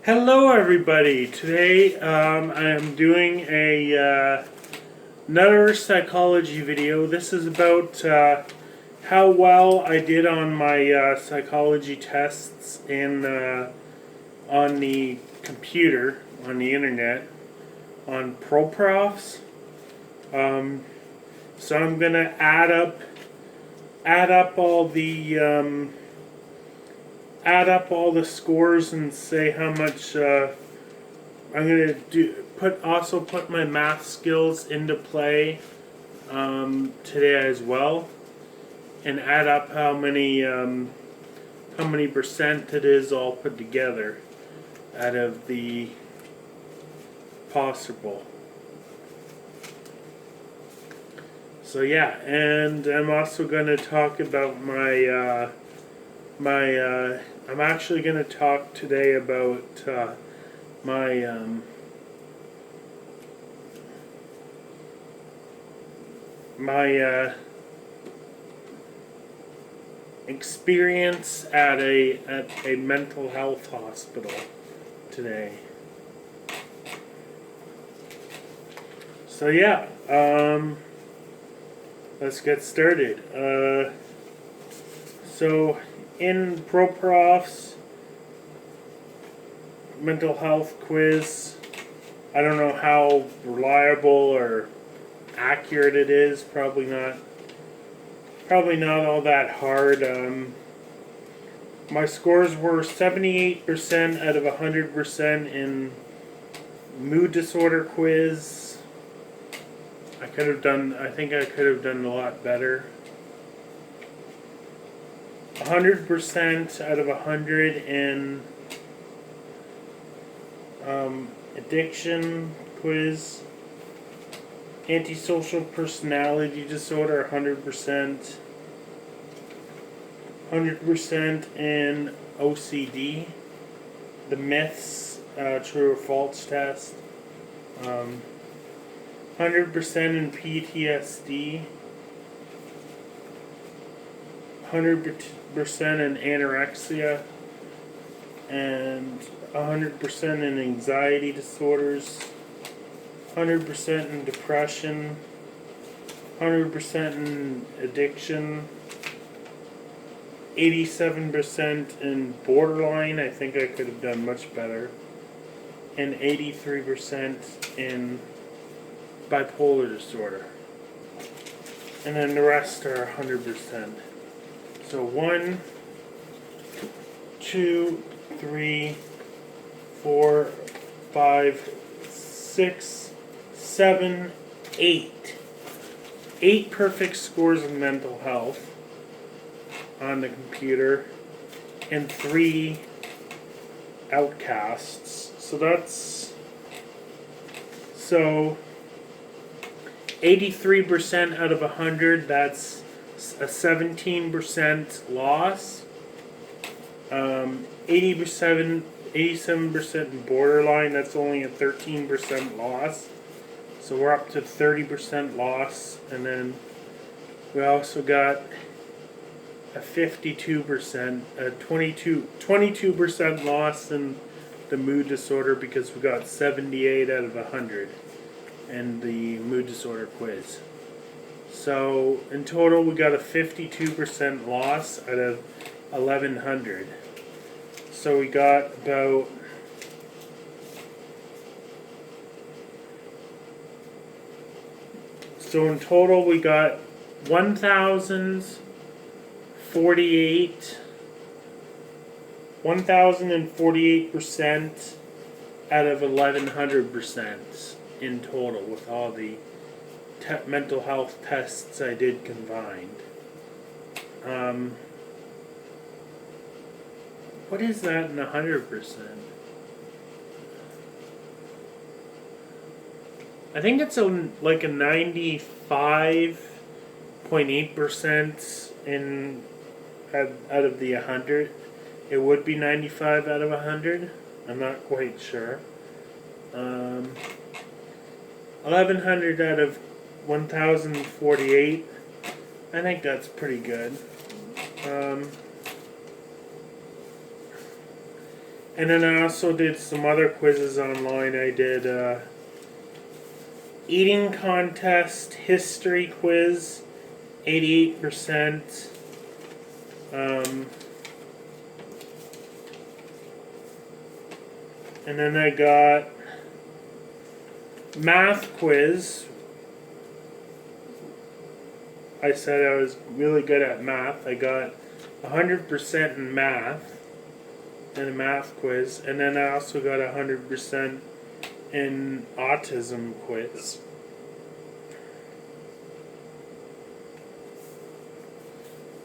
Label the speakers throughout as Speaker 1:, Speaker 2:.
Speaker 1: Hello, everybody. Today I am doing another psychology video. This is about how well I did on my psychology tests on the computer, on the internet, on ProProfs. So I'm gonna add up all the scores and say how much I'm gonna also put my math skills into play today as well, and add up how many percent it is all put together out of the possible. So yeah, and I'm also going to talk about I'm actually going to talk today about my experience at a mental health hospital today. So yeah, let's get started. So in ProProfs mental health quiz, I don't know how reliable or accurate it is. Probably not all that hard. My scores were 78% out of 100% in mood disorder quiz. I think I could have done a lot better. 100% out of 100 in addiction quiz. Antisocial personality disorder, 100%. 100% in OCD. The myths, true or false test. 100% in PTSD. 100% in anorexia, and 100% in anxiety disorders, 100% in depression, 100% in addiction, 87% in borderline. I think I could have done much better, and 83% in bipolar disorder. And then the rest are 100%. So 1, 2, 3, 4, 5, 6, 7, 8. 8 perfect scores in mental health on the computer, and 3 outcasts. So 83% out of 100, that's a 17% loss. 87% in borderline, that's only a 13% loss. So we're up to 30% loss. And then we also got a 52%, a 22% loss in the mood disorder, because we got 78 out of 100 in the mood disorder quiz. So in total, we got a 52% loss out of 1,100. So we got about in total we got 1,048% out of 1,100% in total, with all the mental health tests I did combined. What is that in 100%? I think it's like a 95.8% in out of the 100. It would be 95 out of 100. I'm not quite sure. 1,100 out of 1,048. I think that's pretty good. And then I also did some other quizzes online. I did eating contest history quiz, 88%. And then I got math quiz. I said I was really good at math. I got 100% in math in a math quiz. And then I also got 100% in autism quiz.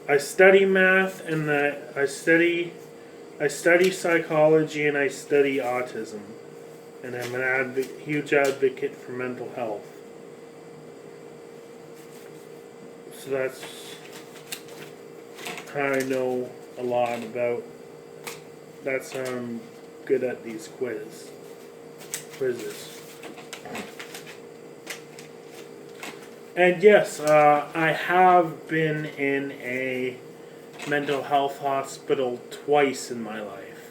Speaker 1: I study math and I study psychology and I study autism. And I'm an huge advocate for mental health. So that's how I know a lot about. That's how I'm good at these quizzes. And yes, I have been in a mental health hospital twice in my life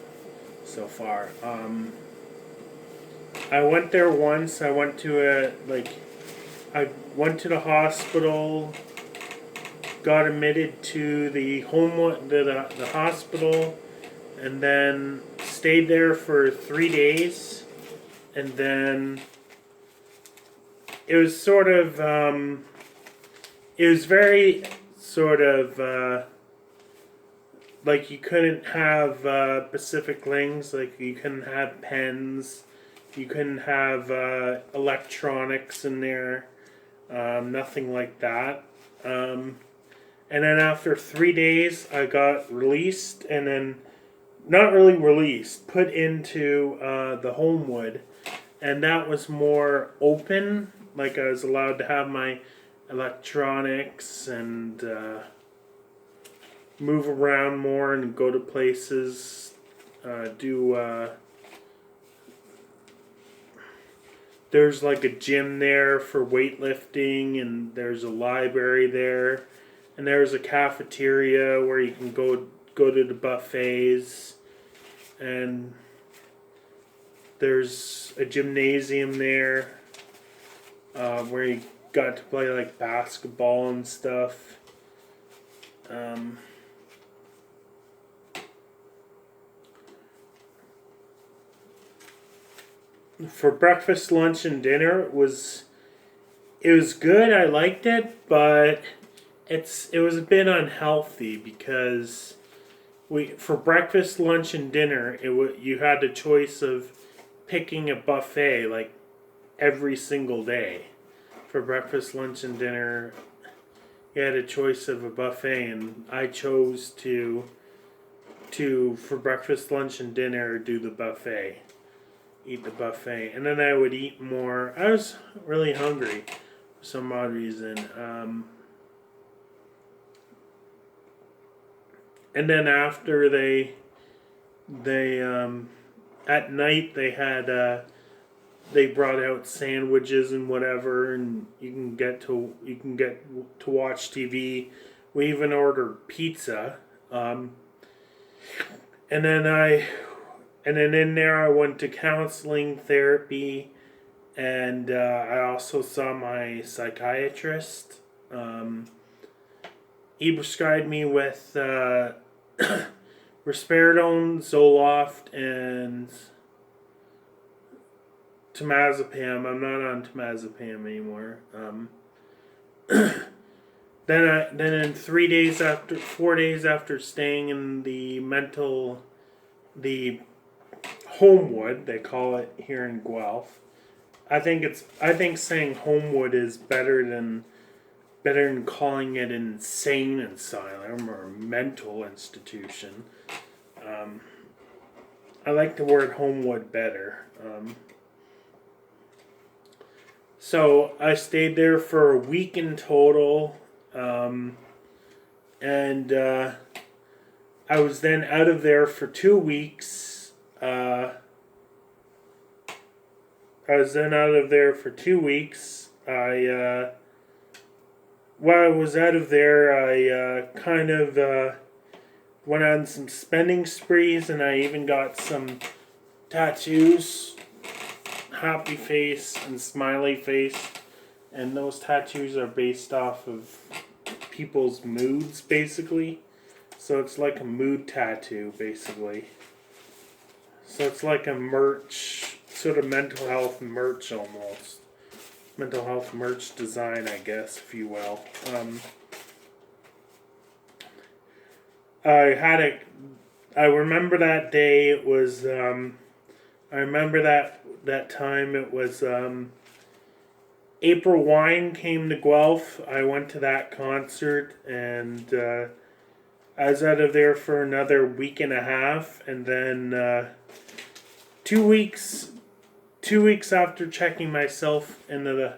Speaker 1: so far. I went there once. I went to the hospital, got admitted to the hospital, and then stayed there for 3 days, and then it was sort of it was very sort of like you couldn't have specific things, like you couldn't have pens, you couldn't have electronics in there, nothing like that. And then after 3 days, I got released, and then not really released, put into the Homewood, and that was more open. Like I was allowed to have my electronics and move around more and go to places, there's like a gym there for weightlifting, and there's a library there, and there's a cafeteria where you can go to the buffets, and there's a gymnasium there where you got to play like basketball and stuff. For breakfast, lunch, and dinner, it was good. I liked it, but it was a bit unhealthy because for breakfast, lunch, and dinner, you had the choice of picking a buffet like every single day. For breakfast, lunch, and dinner, you had a choice of a buffet, and I chose to for breakfast, lunch, and dinner do the buffet. Eat the buffet, and then I would eat more. I was really hungry for some odd reason. And then after they at night they had they brought out sandwiches and whatever, and you can get to watch TV. We even ordered pizza, and then in there I went to counseling, therapy, and I also saw my psychiatrist. He prescribed me with risperidone, Zoloft, and temazepam. I'm not on temazepam anymore. Then in 4 days after staying in the Homewood, they call it here in Guelph. I think saying Homewood is better than calling it an insane asylum or mental institution. I like the word Homewood better. So I stayed there for a week in total, and I was then out of there for 2 weeks. I was then out of there for 2 weeks. While I was out of there, I kind of went on some spending sprees, and I even got some tattoos, happy face and smiley face, and those tattoos are based off of people's moods, basically. So it's like a mood tattoo, basically. So it's like a merch, sort of mental health merch almost. Mental health merch design, I guess, if you will. I remember that day. It was. I remember that time. It was. April Wine came to Guelph. I went to that concert, and I was out of there for another week and a half, and then 2 weeks. 2 weeks after checking myself into the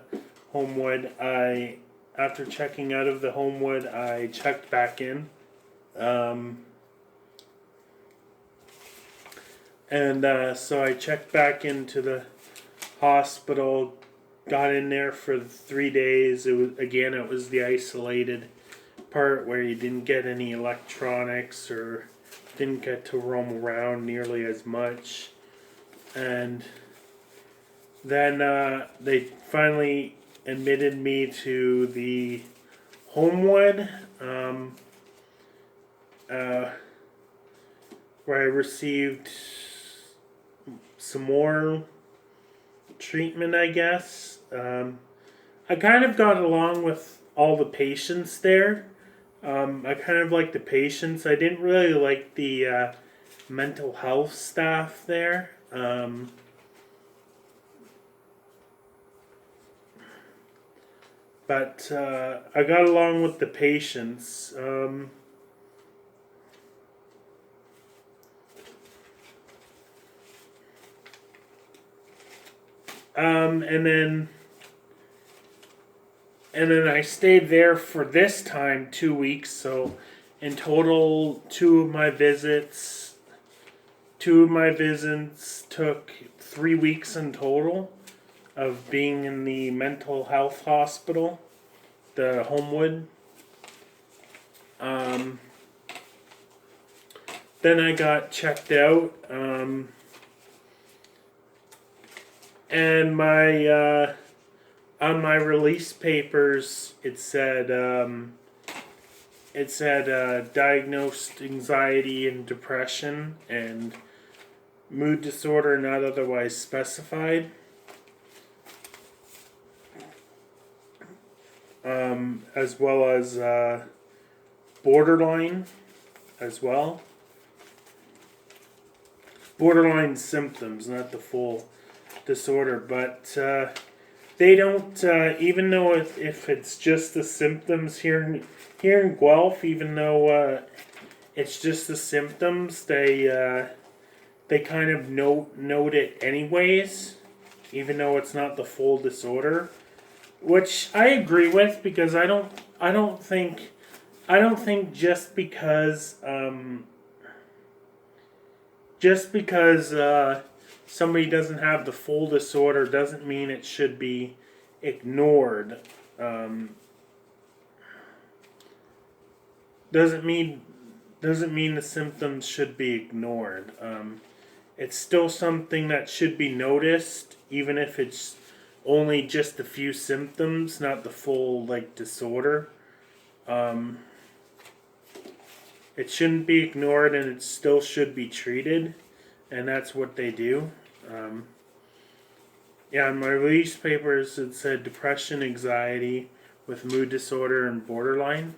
Speaker 1: Homewood, after checking out of the Homewood, I checked back in. So I checked back into the hospital, got in there for 3 days. It was the isolated part where you didn't get any electronics or didn't get to roam around nearly as much. And then they finally admitted me to the Homewood, where I received some more treatment, I guess. I kind of got along with all the patients there. I kind of liked the patients. I didn't really like the mental health staff there. But I got along with the patients. And then I stayed there for this time 2 weeks. So in total, two of my visits took 3 weeks in total of being in the mental health hospital, the Homewood. Then I got checked out, and my on my release papers it said diagnosed anxiety and depression and mood disorder not otherwise specified. As well as borderline as well. Borderline symptoms, not the full disorder, but they don't, even though if it's just the symptoms here in Guelph, even though it's just the symptoms, they kind of note it anyways, even though it's not the full disorder. Which I agree with, because I don't think just because somebody doesn't have the full disorder doesn't mean it should be ignored. Doesn't mean the symptoms should be ignored. It's still something that should be noticed, even if it's only just a few symptoms, not the full disorder. It shouldn't be ignored, and it still should be treated, and that's what they do. In my release papers it said depression, anxiety with mood disorder and borderline.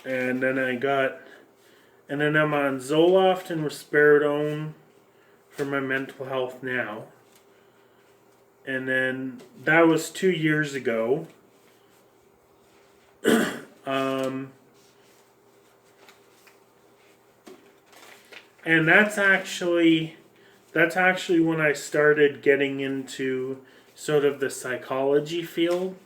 Speaker 1: And then I'm on Zoloft and Risperidone for my mental health now. And then that was 2 years ago. And that's actually when I started getting into sort of the psychology field.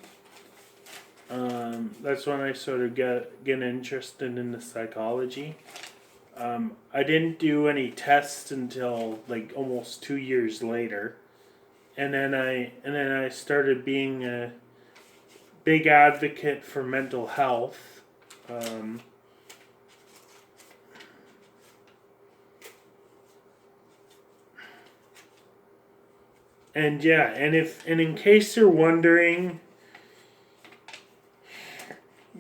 Speaker 1: That's when I sort of get interested in the psychology. I didn't do any tests until almost 2 years later, and then I started being a big advocate for mental health. And yeah, and in case you're wondering,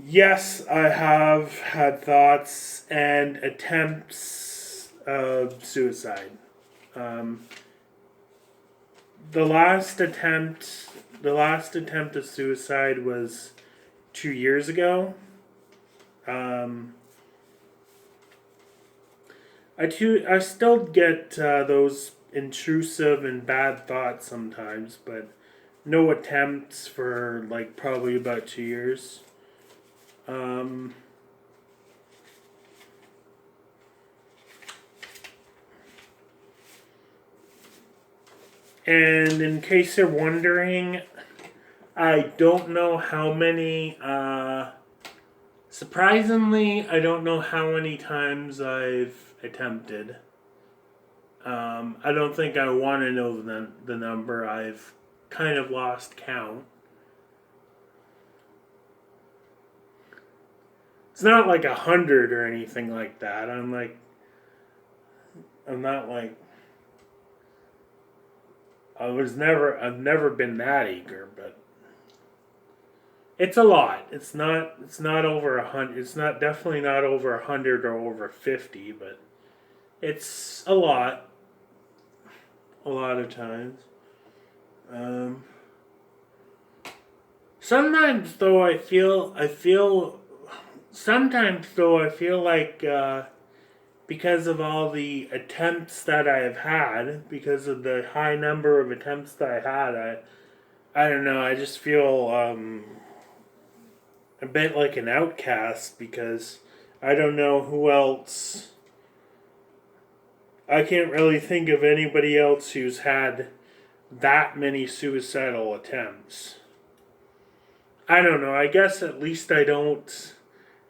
Speaker 1: yes, I have had thoughts and attempts of suicide. Um, the last attempt of suicide was 2 years ago. I still get those intrusive and bad thoughts sometimes, but no attempts for like probably about 2 years. And in case you're wondering, I don't know how many. Surprisingly, I don't know how many times I've attempted. I don't think I want to know the number. I've kind of lost count. It's not like 100 or anything like that. I'm not like. I've never been that eager, but it's a lot. It's not over 100. It's not definitely not over 100 or over 50, but it's a lot. A lot of times. Sometimes though I feel sometimes though I feel like because of all the attempts that I have had, because of the high number of attempts that I had, I don't know, I just feel a bit like an outcast because I don't know who else. I can't really think of anybody else who's had that many suicidal attempts. I don't know. I guess at least I don't.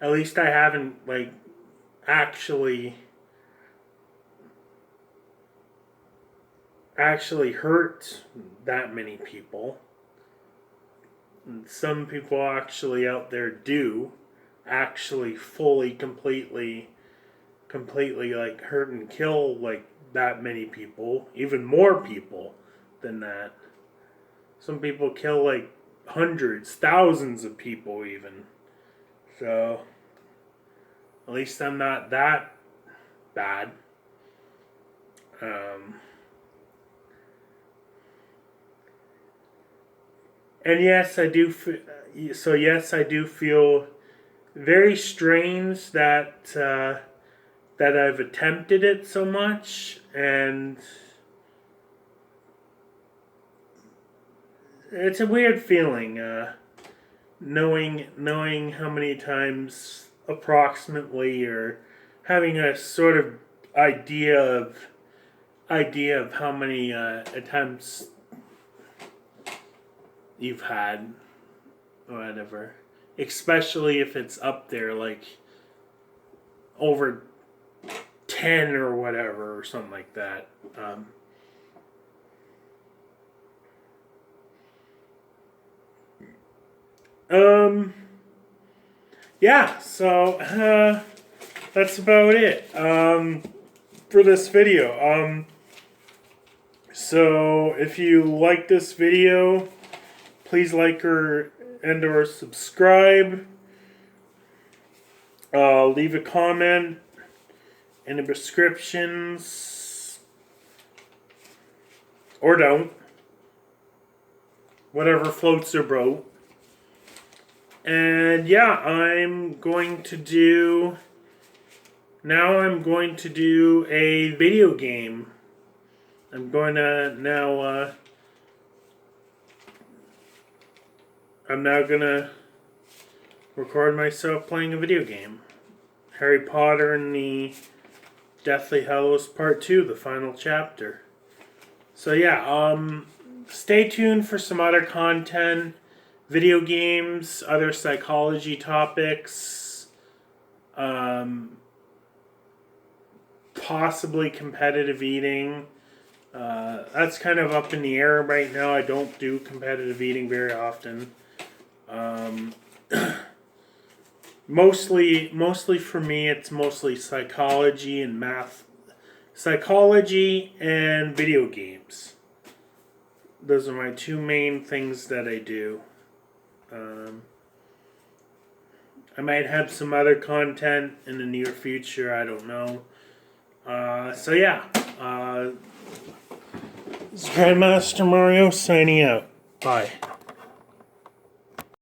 Speaker 1: At least I haven't like actually hurt that many people. And some people actually out there do actually fully completely like hurt and kill like that many people, even more people than that. Some people kill like hundreds, thousands of people even. So at least I'm not that bad. And yes, I do. So yes, I do feel very strange that that I've attempted it so much, and it's a weird feeling, knowing how many times approximately, or having a sort of idea of how many attempts you've had, or whatever. Especially if it's up there, like over 10 or whatever, or something like that. Yeah, so that's about it for this video. So if you like this video, please like or subscribe. Leave a comment in the descriptions, or don't. Whatever floats your boat. And yeah, I'm going to do a video game. I'm going to now I'm now gonna record myself playing a video game. Harry Potter and the Deathly Hallows Part 2, the final chapter. So yeah, stay tuned for some other content, video games, other psychology topics, possibly competitive eating, That's kind of up in the air right now. I don't do competitive eating very often. Mostly for me, it's mostly psychology and math. Psychology and video games. Those are my two main things that I do. I might have some other content in the near future. I don't know. So yeah. This is Grandmaster Mario signing out. Bye.